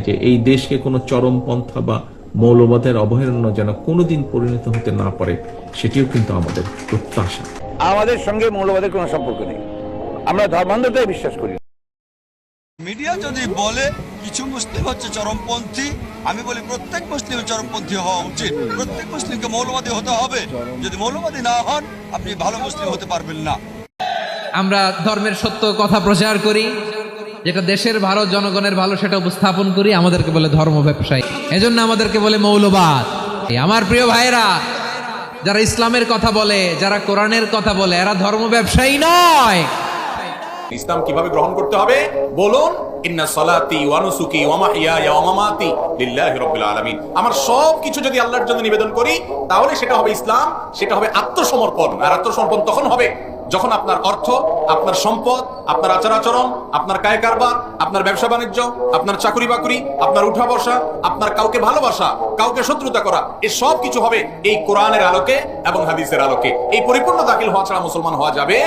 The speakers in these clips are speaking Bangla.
যে এই দেশকে কোনো চরমপন্থা বা মৌলবাদের অভয়ারণ্য যেন কোনোদিন পরিণত হতে না পারে, সেটিও কিন্তু আমাদের প্রত্যাশা। আমাদের সঙ্গে মৌলবাদের কোনো সম্পর্ক নেই, আমরা ধর্মান্ধতায় বিশ্বাস করি। মিডিয়া যদি বলে কিছু মুসলিম হচ্ছে চরমপন্থী, আমি বলি প্রত্যেক মুসলিম চরমপন্থী হওয়া উচিত। প্রত্যেক মুসলিমকে মৌলবাদী হতে হবে। যদি মৌলবাদী না হন, আপনি ভালো মুসলিম হতে পারবেন না। আমরা ধর্মের সত্য কথা প্রচার করি, যেটা দেশের ভালো, জনগণের ভালো, সেটা উপস্থাপন করি। আমাদেরকে বলে ধর্ম ব্যবসায়ী, এজন্য আমাদেরকে বলে মৌলবাদ। আমার প্রিয় ভাইরা, যারা ইসলামের কথা বলে, যারা কোরআনের কথা বলে, এরা ধর্ম ব্যবসায়ী নয়। ইসলাম কিভাবে গ্রহণ করতে হবে বলুন? ইন্না সালাতি ওয়া নুসুকি ওয়া মাহইয়ায়া ওয়া মামাতি লিল্লাহি রাব্বিল আলামিন। আমার সব কিছু যদি আল্লাহর জন্য নিবেদন করি, তাহলে সেটা হবে ইসলাম, সেটা হবে আত্মসমর্পণ। আর আত্মসমর্পণ তখন হবে যখন আপনার অর্থ, আপনার সম্পদ, আপনার আচার আচরণ, আপনার কায় কারবার, আপনার ব্যবসা বাণিজ্য, আপনার চাকরি বাকরি, আপনার উঠা বসা, আপনার কাউকে ভালোবাসা, কাউকে শত্রুতা করা, এই সব কিছু হবে এই কোরআনের আলোকে এবং হাদিসের আলোকে। এই পরিপূর্ণ দাখিল হওয়া ছাড়া মুসলমান হওয়া যাবে।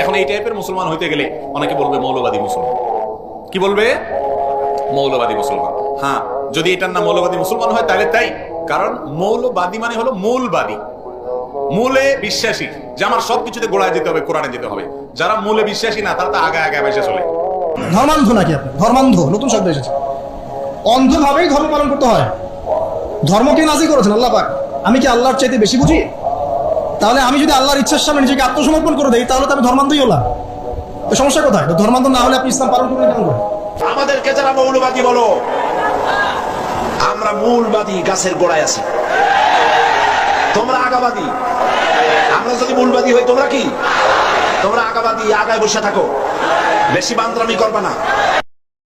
এখন এই টাইপের মুসলমান হইতে গেলে অনেকে বলবে মৌলবাদী মুসলমান। কি বলবে? মৌলবাদী মুসলমান। হ্যাঁ, যদি এটার নাম মৌলবাদী মুসলমান হয় তাহলে তাই। কারণ মৌলবাদী মানে হলো মূলবাদী, মূলে বিশ্বাসী, যে আমার সবকিছুতে গোড়ায় যেতে হবে, কোরআনে যেতে হবে। যারা মূলে বিশ্বাসী না, তারা তো আগে আগে বেসে চলে। ধর্মান্ধ নাকি আপনি? ধর্মান্ধ নতুন শব্দ এসেছে। অন্ধভাবেই ধর্ম পালন করতে হয়। ধর্মকে নাজি করেছেন আল্লাহ পাক। আমি কি আল্লাহর চাইতে বেশি বুঝি? তাহলে আমি যদি আল্লাহর ইচ্ছার সামনে নিজেকে আত্মসমর্পণ করে দেই, তাহলে তো আমি ধর্মান্ধই হলাম। তো সমস্যা কোথায়? ধর্মান্ধ না হলে আপনি ইসলাম পালন করবেন কেন? আমাদেরকে যারা মৌলবাদী বলো, আমরা মূলবাদী গাছের গোড়ায় আছি, তোমরা আগাবাদী। আমরা যদি মূলবাদী হই, তোমরা কি? তোমরা আগাবাদী, আগায় বসে থাকো, বেশি বান্দরামি করবা না।